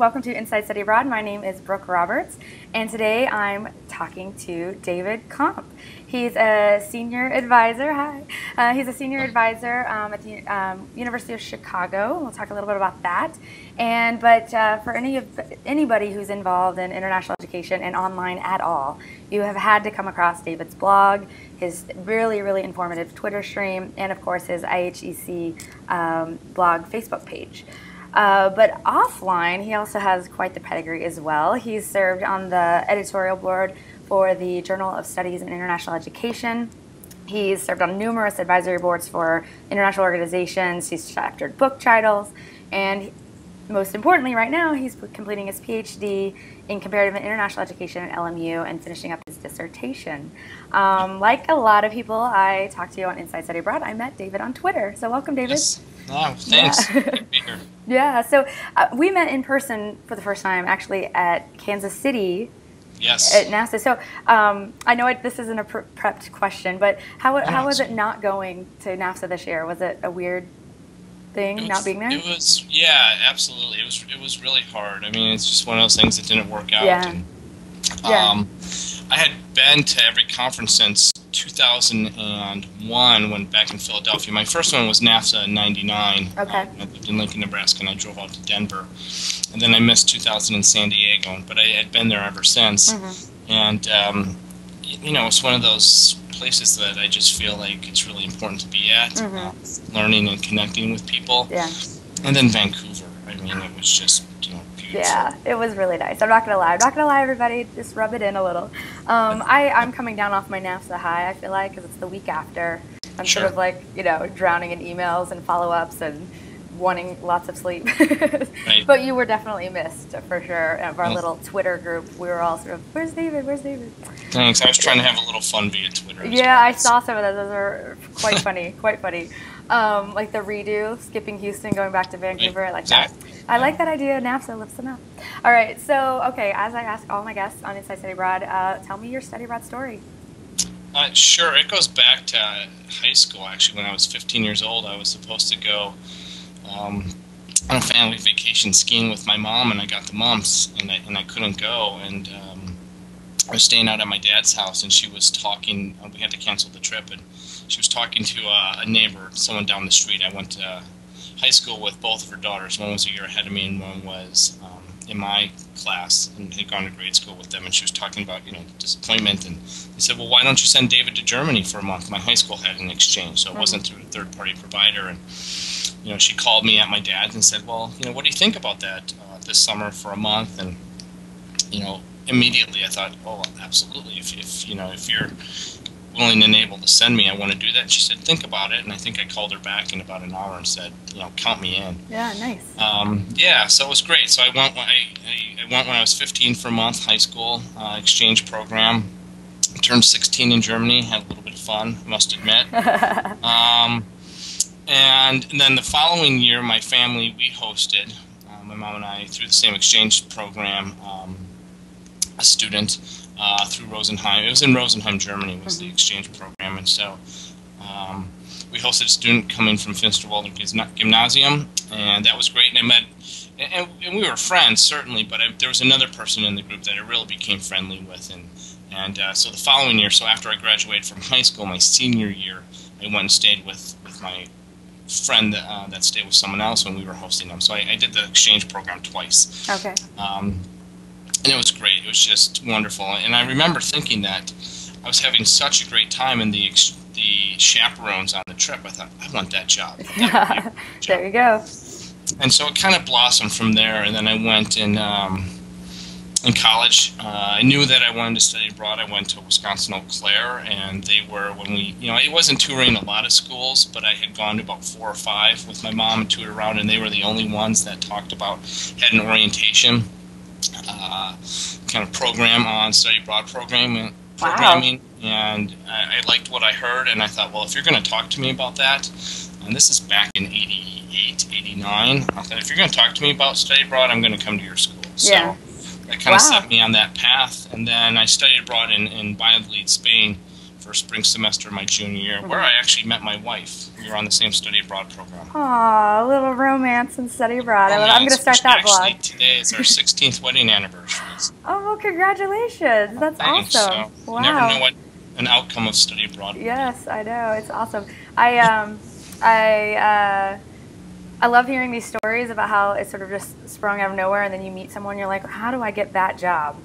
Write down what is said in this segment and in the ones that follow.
welcome to Inside Study Abroad. My name is Brooke Roberts, and today I'm talking to David Komp. He's a senior advisor. Hi. He's a senior advisor at the University of Chicago. We'll talk a little bit about that. But for anybody who's involved in international education and online at all, you have had to come across David's blog, his really, really informative Twitter stream, and of course his IHEC blog Facebook page. But offline, he also has quite the pedigree as well. He's served on the editorial board for the Journal of Studies in International Education. He's served on numerous advisory boards for international organizations. He's chaptered book titles, and most importantly, right now, he's completing his PhD in comparative and international education at LMU and finishing up his dissertation. Like a lot of people I talked to on Inside Study Abroad, I met David on Twitter. So welcome, David. Yes. Oh, thanks. Yeah. Good to be here. Yeah, so we met in person for the first time actually at Kansas City. Yes. At NASA. So I know this isn't a prepped question, but how was it not going to NAFSA this year? Was it a weird thing not being there? It was, yeah, absolutely. It was really hard. I mean, it's just one of those things that didn't work out. Yeah. And, Yeah. I had been to every conference since 2001 when back in Philadelphia. My first one was NAFSA in '99. Okay. I lived in Lincoln, Nebraska, and I drove out to Denver. And then I missed 2000 in San Diego, but I had been there ever since. Mm-hmm. And, you know, it's one of those places that I just feel like it's really important to be at, Mm-hmm. Learning and connecting with people. Yeah. And then Vancouver. I mean, it was just, you know, beautiful. Yeah, it was really nice. I'm not gonna lie. Everybody. Just rub it in a little. I'm coming down off my NAFSA high, I feel like, because it's the week after. I'm Sure. sort of like, drowning in emails and follow-ups and wanting lots of sleep. Right. But you were definitely missed, for sure. Of our little Twitter group, we were all sort of, where's David? Where's David? Thanks. I was trying to have a little fun via Twitter. Yeah, I saw some of those. Those are quite funny, quite funny. Like the redo, skipping Houston, going back to Vancouver. I like that. Exactly. I like that idea. NAFSA lifts them up. All right, so, okay, as I ask all my guests on Inside Study Abroad, tell me your study abroad story. Sure. It goes back to high school, actually. When I was 15 years old, I was supposed to go on a family vacation skiing with my mom, and I got the mumps, and I couldn't go. And I was staying out at my dad's house, and she was talking. We had to cancel the trip, and she was talking to a neighbor, someone down the street. I went to high school with both of her daughters. One was a year ahead of me, and one was in my class and had gone to grade school with them. And she was talking about, disappointment. And they said, well, why don't you send David to Germany for a month? My high school had an exchange, so it wasn't through a third-party provider. And she called me at my dad's and said, well, what do you think about that this summer for a month? And immediately I thought, oh, absolutely. If you're willing and able to send me, I want to do that. And she said, think about it. And I think I called her back in about an hour and said, count me in. Yeah, nice. So it was great. So I went when I was 15 for a month, high school exchange program. I turned 16 in Germany, had a little bit of fun, I must admit. And then the following year, my family, we hosted, my mom and I, through the same exchange program, a student through Rosenheim. It was in Rosenheim, Germany, was the exchange program. And so we hosted a student coming from Finsterwalder Gymnasium, and that was great. And I met, and we were friends, certainly, but there was another person in the group that I really became friendly with. And so the following year, so after I graduated from high school, my senior year, I went and stayed with my friend that stayed with someone else when we were hosting them. So I did the exchange program twice. Okay. And it was great. It was just wonderful. And I remember thinking that I was having such a great time, and the chaperones on the trip, I thought, I want that job. There you go. And so it kind of blossomed from there. And then I went in college. I knew that I wanted to study abroad. I went to Wisconsin Eau Claire, and they were, when we, it wasn't touring a lot of schools, but I had gone to about 4 or 5 with my mom and toured around, and they were the only ones that talked about, had an orientation kind of program on study abroad programming. And I liked what I heard, and I thought, well, if you're going to talk to me about that, and this is back in 88, 89, I thought, if you're going to talk to me about study abroad, I'm going to come to your school. Yeah. So that kind of set me on that path. And then I studied abroad in Valladolid, Spain first spring semester of my junior year, where I actually met my wife. We were on the same study abroad program. Aw, a little romance and study abroad. I'm going to start that actually, vlog. Today is our 16th wedding anniversary. Oh, well, congratulations. That's Thanks. awesome. So Wow. you never know what an outcome of study abroad would be. Yes, I know. It's awesome. I love hearing these stories about how it sort of just sprung out of nowhere, and then you meet someone, you're like, how do I get that job?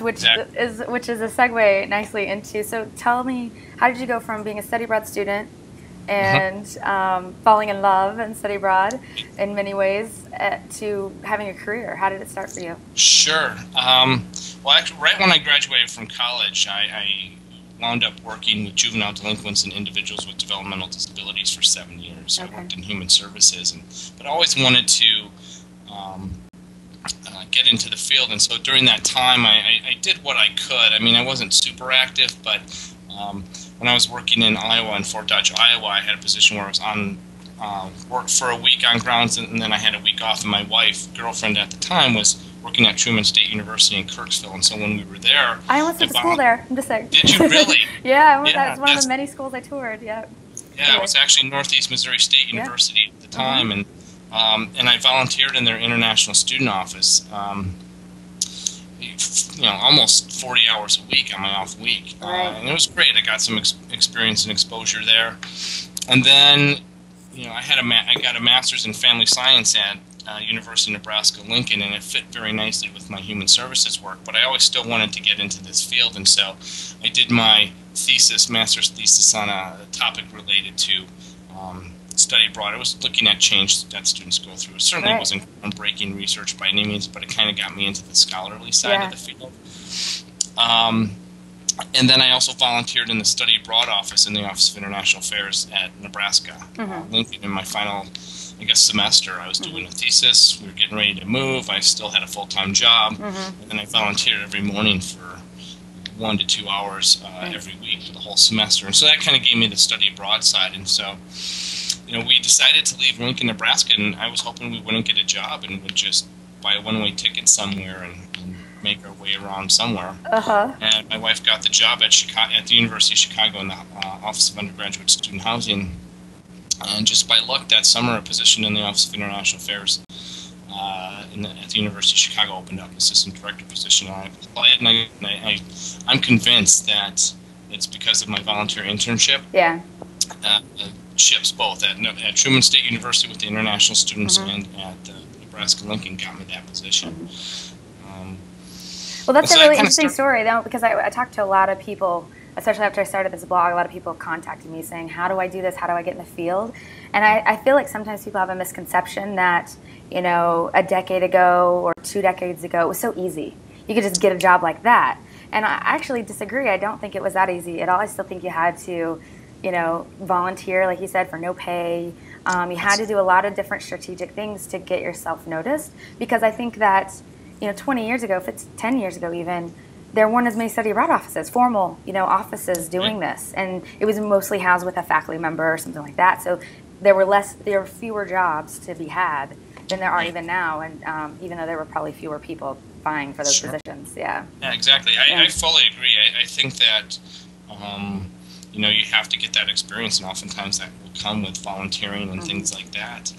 Which is a segue nicely into. So tell me, how did you go from being a study abroad student and falling in love and study abroad in many ways to having a career? How did it start for you? Sure. Well, actually, right when I graduated from college, I wound up working with juvenile delinquents and individuals with developmental disabilities for 7 years. Okay. I worked in human services, but I always wanted to get into the field. And so during that time, I did what I could. I mean, I wasn't super active, but when I was working in Iowa, in Fort Dodge, Iowa, I had a position where I was on work for a week on grounds, and then I had a week off. And my girlfriend at the time, was working at Truman State University in Kirksville, and so when we were there, I almost went to school there. I'm just saying. Did you really? Yeah, that's one of the many schools I toured. Yeah. Yeah, it was actually Northeast Missouri State University at the time, and I volunteered in their international student office. Almost 40 hours a week on my off week, and it was great. I got some experience and exposure there, and then I got a master's in family science at University of Nebraska-Lincoln, and it fit very nicely with my human services work, but I always still wanted to get into this field, and so I did my master's thesis on a topic related to study abroad. I was looking at change that students go through. It certainly wasn't groundbreaking research by any means, but it kind of got me into the scholarly side of the field. And then I also volunteered in the study abroad office in the Office of International Affairs at Nebraska-Lincoln in my final semester. I was doing a thesis. We were getting ready to move. I still had a full-time job, and then I volunteered every morning for 1 to 2 hours every week for the whole semester. And so that kind of gave me the study abroad side. And so, we decided to leave Lincoln, Nebraska, and I was hoping we wouldn't get a job and would just buy a one-way ticket somewhere and make our way around somewhere. And my wife got the job at the University of Chicago in the Office of Undergraduate Student Housing. And just by luck, that summer, a position in the Office of International Affairs at the University of Chicago opened up, assistant director position. And I applied, and I'm convinced that it's because of my volunteer internship. Ships both at Truman State University with the international students and at Nebraska-Lincoln got me that position. Well, that's a really interesting story, though, because I talked to a lot of people, especially after I started this blog. A lot of people contacted me saying, how do I do this? How do I get in the field? And I feel like sometimes people have a misconception that, a decade ago or 2 decades ago, it was so easy. You could just get a job like that. And I actually disagree. I don't think it was that easy at all. I still think you had to, volunteer, like you said, for no pay. You had to do a lot of different strategic things to get yourself noticed, because I think that, 20 years ago, 10 years ago even, there weren't as many study abroad offices, formal, offices doing this, and it was mostly housed with a faculty member or something like that. So there were fewer jobs to be had than there are even now, and even though there were probably fewer people vying for those positions. Yeah, exactly. I fully agree. I think that you have to get that experience, and oftentimes that will come with volunteering and things like that.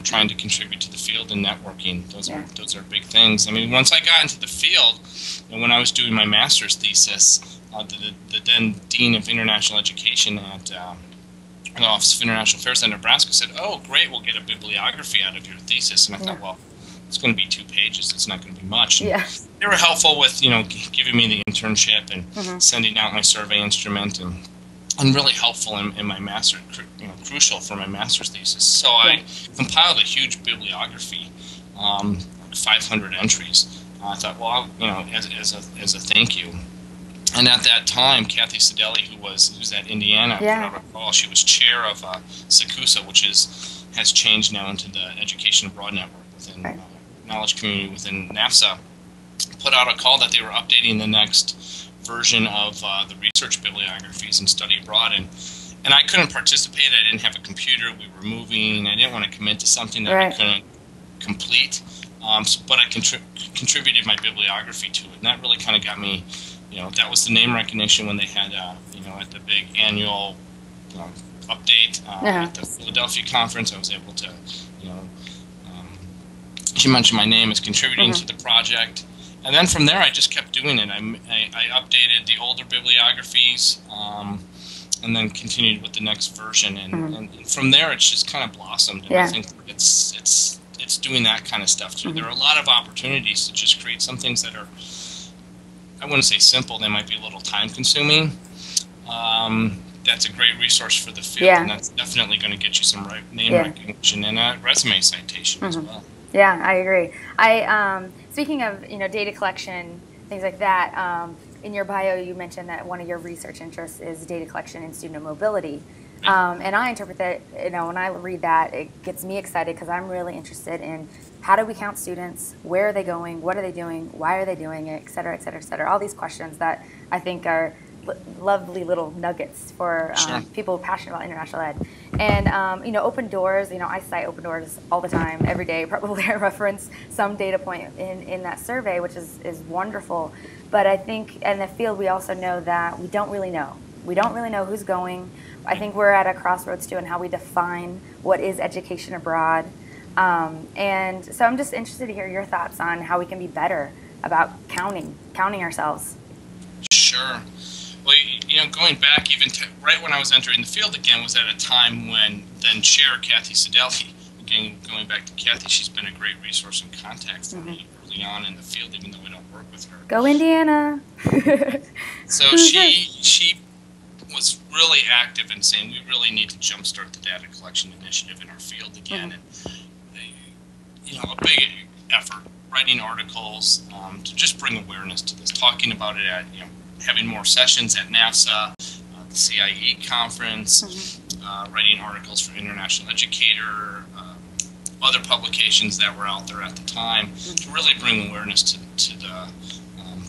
Trying to contribute to the field and networking. Those are big things. I mean, once I got into the field, and when I was doing my master's thesis, the then Dean of International Education at the Office of International Affairs in Nebraska said, "Oh, great, we'll get a bibliography out of your thesis." And I thought, well, it's going to be 2 pages. It's not going to be much. And they were helpful with, giving me the internship and sending out my survey instrument and really helpful in my master, crucial for my master's thesis. So I compiled a huge bibliography, 500 entries. I thought, well, as a thank you. And at that time, Kathy Sedelli, who was at Indiana, put out a call. She was chair of SACUSA, which has changed now into the Education Abroad Network within Knowledge Community within NAFSA. Put out a call that they were updating the next version of the research bibliographies and study abroad, and I couldn't participate. I didn't have a computer. We were moving. I didn't want to commit to something that I couldn't complete. But I contributed my bibliography to it, and that really kind of got me that was the name recognition when they had, at the big annual update at the Philadelphia conference. I was able to, she mentioned my name as contributing to the project. And then from there, I just kept doing it. I updated the older bibliographies, and then continued with the next version. And from there, it's just kind of blossomed. And I think it's doing that kind of stuff too. There are a lot of opportunities to just create some things that are, I wouldn't say simple. They might be a little time consuming. That's a great resource for the field, and that's definitely going to get you some name recognition and a resume citation as well. Yeah, I agree. Speaking of data collection, things like that. In your bio, you mentioned that one of your research interests is data collection and student mobility. And I interpret that, when I read that, it gets me excited because I'm really interested in how do we count students, where are they going, what are they doing, why are they doing it, et cetera, et cetera, et cetera. All these questions that I think are lovely little nuggets for people passionate about international ed. And, Open Doors, I cite Open Doors all the time, every day. Probably I reference some data point in that survey, which is wonderful. But I think in the field, we also know that we don't really know. We don't really know who's going. I think we're at a crossroads too in how we define what is education abroad. And so I'm just interested to hear your thoughts on how we can be better about counting ourselves. Sure. Well, going back even right when I was entering the field again was at a time when then Chair Kathy Sidelli, again, going back to Kathy, she's been a great resource and contact for me early on in the field, even though we don't work with her. Go Indiana! So she was really active in saying we really need to jumpstart the data collection initiative in our field again. And, a big effort, writing articles to just bring awareness to this, talking about it at, having more sessions at NAFSA, the CIE conference, writing articles for International Educator, other publications that were out there at the time to really bring awareness to the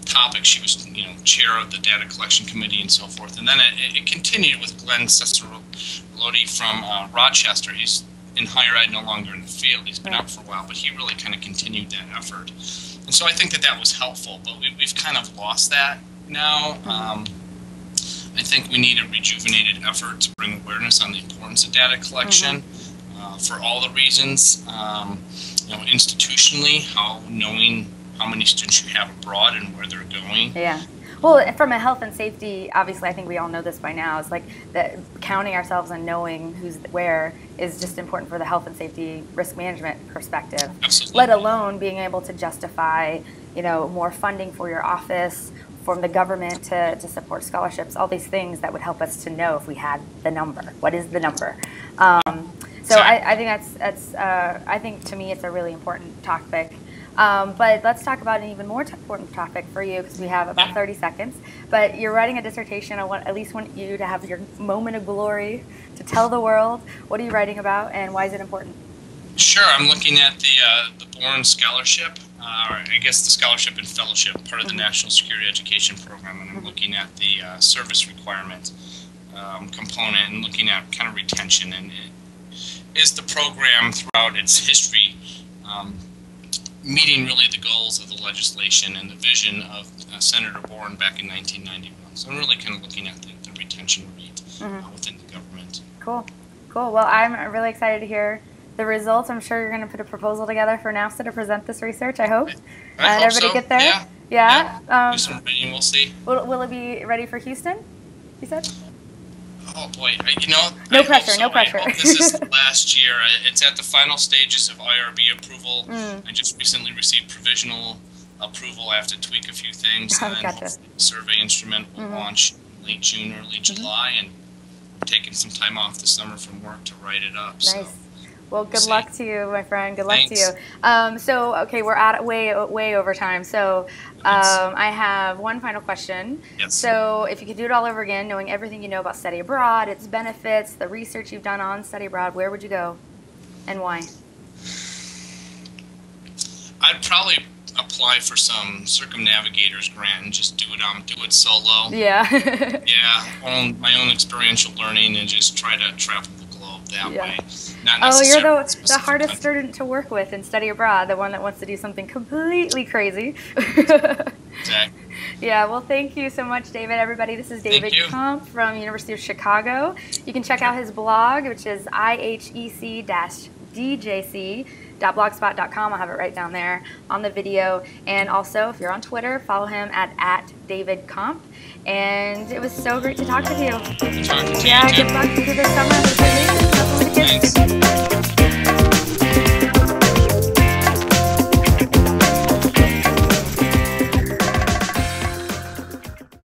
topic. She was, chair of the data collection committee and so forth. And then it continued with Glenn Cesarolotti from Rochester. He's in higher ed, no longer in the field. He's been out for a while, but he really kind of continued that effort. And so I think that was helpful, but we've kind of lost that now. I think we need a rejuvenated effort to bring awareness on the importance of data collection for all the reasons. Institutionally, knowing how many students you have abroad and where they're going. Yeah. Well, from a health and safety, obviously, I think we all know this by now. It's like that counting ourselves and knowing who's where is just important for the health and safety risk management perspective. Absolutely. Let alone being able to justify, more funding for your office, from the government to support scholarships, all these things that would help us to know if we had the number. What is the number? So I think I think to me it's a really important topic. But let's talk about an even more important topic for you because we have about 30 seconds. But you're writing a dissertation. I at least want you to have your moment of glory to tell the world. What are you writing about and why is it important? Sure. I'm looking at the Bourne Scholarship, or I guess the Scholarship and Fellowship, part of the National Security Education Program. And I'm looking at the service requirement component and looking at kind of retention. And is the program throughout its history meeting really the goals of the legislation and the vision of Senator Bourne back in 1991. So I'm really kind of looking at the retention rate within the government. Cool. Well, I'm really excited to hear the results. I'm sure you're going to put a proposal together for NAFSA to present this research, I hope. I hope everybody so. get there? Yeah. Do some reading, we'll see. Will it be ready for Houston, you said? Oh boy, no pressure. I hope this is last year. It's at the final stages of IRB approval. I just recently received provisional approval. I have to tweak a few things. And then the survey instrument will launch in late June, early July, and I'm taking some time off this summer from work to write it up. Nice. So. Well, good luck to you, my friend. Good luck to you. So, okay, we're at way over time. So, I have one final question. Yes. So, if you could do it all over again, knowing everything you know about study abroad, its benefits, the research you've done on study abroad, where would you go, and why? I'd probably apply for some circumnavigators grant and just do it solo. Yeah. Yeah, my own experiential learning and just try to travel the globe that way. You're the hardest student to work with in study abroad, the one that wants to do something completely crazy. Exactly. Yeah, well, thank you so much, David. Everybody, this is David Comp from University of Chicago. You can check out his blog, which is ihec-djc.blogspot.com. I'll have it right down there on the video. And also, if you're on Twitter, follow him at David Comp. And it was so great to talk with you. Talking to Yeah, you too. good luck through the summer with your league. Thanks.